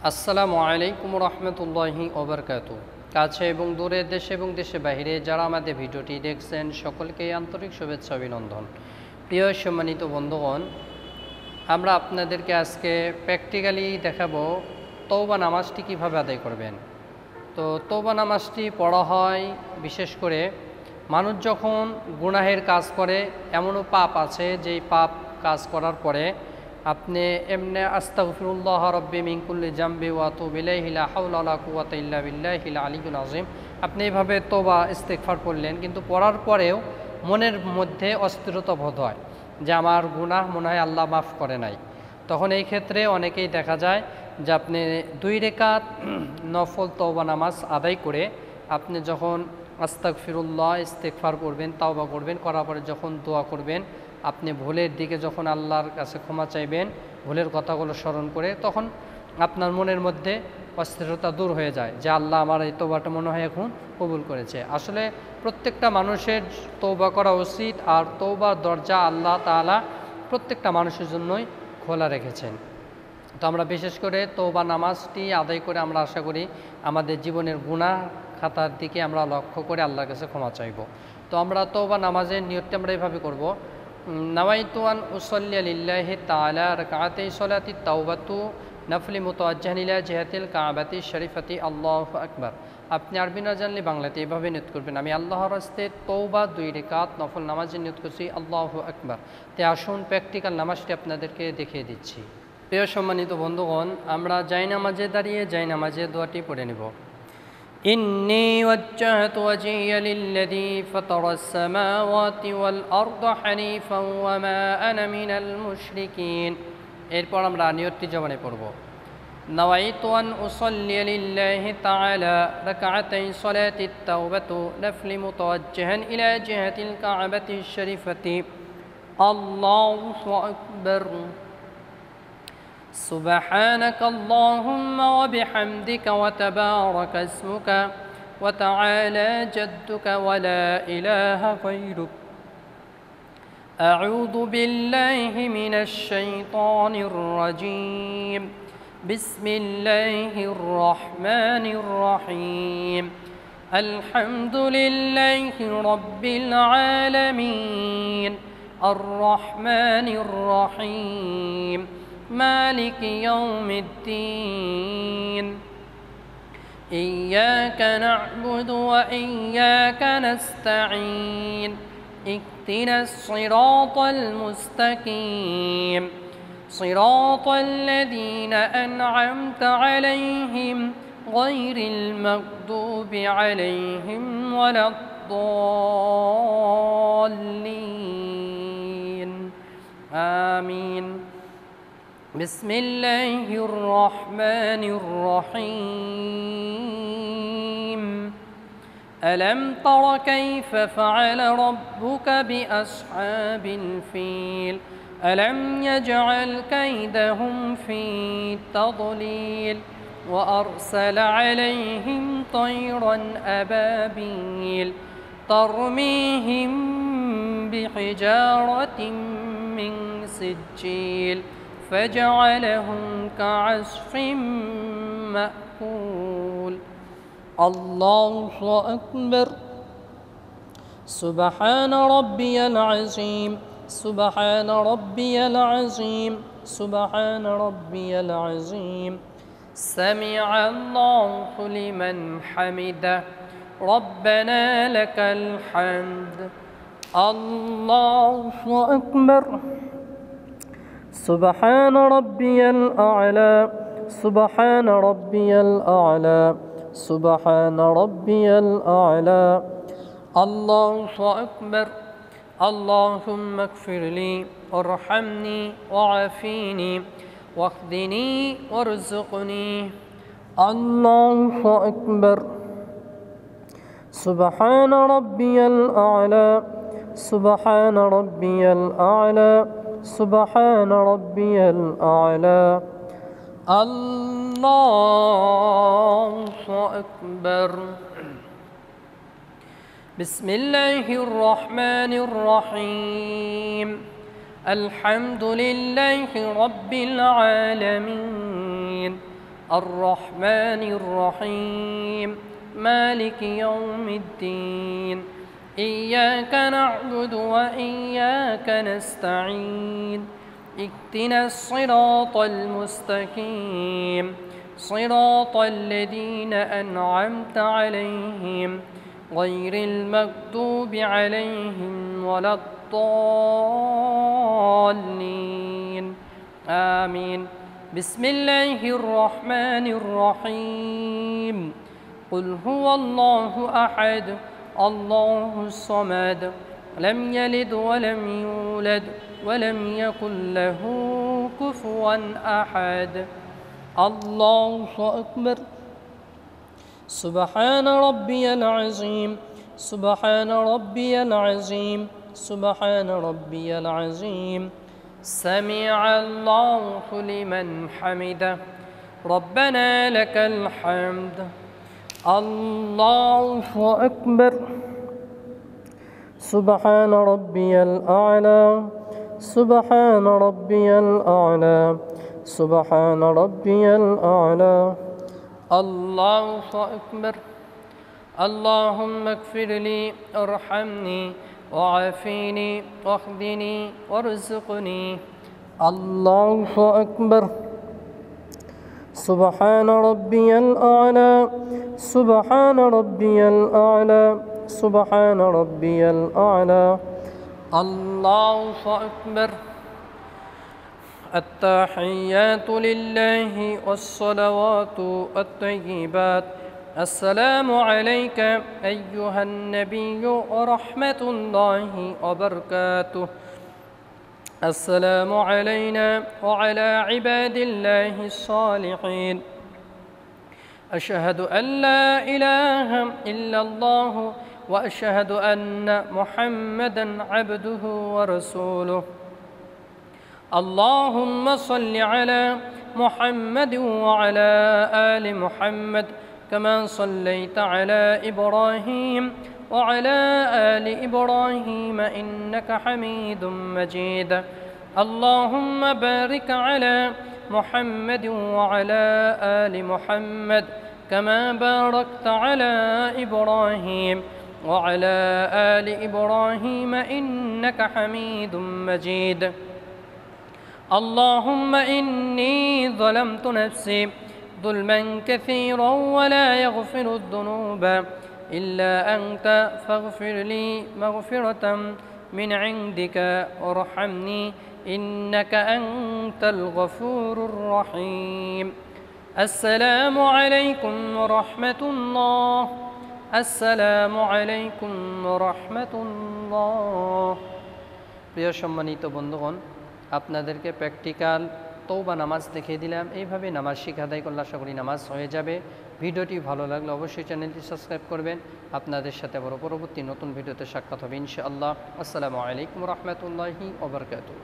আসসালামু আলাইকুম রহমতুল্লাহি ওবরকাতু। কাছে এবং দূরে, দেশে এবং দেশের বাইরে যারা আমাদের ভিডিওটি দেখছেন সকলকে আন্তরিক শুভেচ্ছা অভিনন্দন। প্রিয় সম্মানিত বন্ধুগণ, আমরা আপনাদেরকে আজকে প্র্যাকটিক্যালি দেখাবো তওবা নামাজটি কীভাবে আদায় করবেন। তো তওবা নামাজটি পড়া হয় বিশেষ করে মানুষ যখন গুনাহের কাজ করে, এমনও পাপ আছে যেই পাপ কাজ করার পরে আপনি এমনি আস্তাগফিরুল্লাহ রব্বি মিন কুল্লি জামবি ওয়া আতুবু ইলাইহি লা হাওলা ওয়ালা কুওয়াতা ইল্লা বিল্লাহিল আলিয়্যিল আযীম, আপনি এইভাবে তওবা ইস্তেগফার করলেন, কিন্তু পড়ার পরেও মনের মধ্যে অস্থিরতা বোধ হয় যে আমার গুনাহ মনে হয় আল্লাহ মাফ করে নাই। তখন এই ক্ষেত্রে অনেকেই দেখা যায় যে আপনি 2 রাকাত নফল তওবা নামাজ আদায় করে আপনি যখন আস্তাগফিরুল্লাহ ইস্তেগফার করবেন, তাওবা করবেন, করার পরে যখন দোয়া করবেন, আপনি ভুলের দিকে যখন আল্লাহর কাছে ক্ষমা চাইবেন ভুলের কথাগুলো স্মরণ করে, তখন আপনার মনের মধ্যে অস্থিরতা দূর হয়ে যায় যে আল্লাহ আমার এই তওবাটা মনে হয় এখন কবুল করেছে। আসলে প্রত্যেকটা মানুষের তওবা করা উচিত, আর তওবার দরজা আল্লাহ তাআলা প্রত্যেকটা মানুষের জন্যই খোলা রেখেছেন। তো আমরা বিশেষ করে তওবা নামাজটি আদায় করে আমরা আশা করি আমাদের জীবনের গুনাহ খাতার দিকে আমরা লক্ষ্য করে আল্লাহর কাছে ক্ষমা চাইব। তো আমরা তওবা নামাজের নিয়তটি আমরা এভাবে করব। নাওয়াইতু আন উসাল্লিয়া লিল্লাহি তাআলা রাকাতাই সালাতি তাওবাতু নফলি মুতাওয়াজ্জিহান ইলা জিহাতিল কাবাতি শরীফাতি আল্লাহু আকবার। আপনি আরবি না জানলে বাংলাতে এভাবে নিয়ত করবেন, আমি আল্লাহর রাস্তে তওবা 2 রাকাত নফল নামাজের নিয়ত করছি, আল্লাহু আকবার। তে আসুন প্র্যাকটিক্যাল নামাজটি আপনাদেরকে দেখিয়ে দিচ্ছি। প্রিয় সম্মানিত বন্ধুগণ, আমরা জায়নামাজে দাঁড়িয়ে জায়নামাজের দোয়াটি পড়ে নেব। إني وجهت وجهي للذي فطر السماوات والأرض حنيفا وما أنا من المشركين। এরপর আমরা নিয়তটি জবানে পড়ব। نويت أن أصلي لله تعالى ركعتي صلاة التوبة نفل متوجها إلى جهة الكعبة الشريفة الله أكبر سبحانك اللهم وبحمدك وتبارك اسمك وتعالى جدك ولا إله غيرك أعوذ بالله من الشيطان الرجيم بسم الله الرحمن الرحيم الحمد لله رب العالمين الرحمن الرحيم مالك يوم الدين إياك نعبد وإياك نستعين اهدنا الصراط المستقيم صراط الذين أنعمت عليهم غير المغضوب عليهم ولا الضالين آمين بسم الله الرحمن الرحيم ألم تر كيف فعل ربك بأصحاب الفيل ألم يجعل كيدهم في تضليل وأرسل عليهم طيرا أبابيل ترميهم بحجارة من سجيل فجعلهم كعصف مأكول الله أكبر سبحان ربي العظيم سبحان ربي العظيم سبحان ربي العظيم سمع الله لمن حمده ربنا لك الحمد الله أكبر سبحان ربي الأعلى سبحان ربي الأعلى سبحان ربي الأعلى الله أكبر اللهم اغفر لي وارحمني وعافيني واهدني وارزقني الله أكبر سبحان ربي الأعلى سبحان ربي الأعلى سبحان ربي الأعلى الله أكبر بسم الله الرحمن الرحيم الحمد لله رب العالمين الرحمن الرحيم مالك يوم الدين إياك نعبد وإياك نستعين اهدنا الصراط المستقيم صراط الذين أنعمت عليهم غير المغضوب عليهم ولا الضالين آمين بسم الله الرحمن الرحيم قل هو الله أحد الله الصمد لم يلد ولم يولد ولم يكن له كفوا أحد الله أكبر سبحان ربي العظيم سبحان ربي العظيم سبحان ربي العظيم سمع الله لمن حمده ربنا لك الحمد الله أكبر سبحان ربي الأعلى سبحان ربي الأعلى سبحان ربي الأعلى الله أكبر اللهم اغفر لي ارحمني وعافيني واهدني وارزقني الله أكبر سبحان ربي الأعلى سبحان ربي الأعلى سبحان ربي الأعلى الله أكبر التحيات لله والصلوات الطيبات السلام عليك أيها النبي ورحمة الله وبركاته السلام علينا وعلى عباد الله الصالحين أشهد أن لا إله إلا الله وأشهد أن محمدًا عبده ورسوله اللهم صل على محمد وعلى آل محمد كما صليت على إبراهيم وعلى آل إبراهيم إنك حميد مجيد اللهم بارك على محمد وعلى آل محمد كما باركت على إبراهيم وعلى آل إبراهيم إنك حميد مجيد اللهم إني ظلمت نفسي ظلما كثيرا ولا يغفر الذنوب إلا أنت فاغفر لي مغفرة من عندك وارحمني إنك أنت الغفور الرحيم السلام عليكم ورحمة الله السلام عليكم ورحمة الله প্রিয় সম্মানিত বন্ধুগণ আপনাদেরকে প্র্যাকটিক্যাল তওবা নামাজ দেখিয়ে দিলাম এইভাবে নামাজ শিখে আদায় করলে আশা করি নামাজ হয়ে যাবে ভিডিওটি ভালো লাগলে অবশ্যই চ্যানেলটি সাবস্ক্রাইব করবেন আপনাদের সাথে আবার পরবর্তী নতুন ভিডিওতে সাক্ষাৎ হবে ইনশাআল্লাহ আসসালামু আলাইকুম ওয়া রাহমাতুল্লাহি ওয়া বারাকাতুহু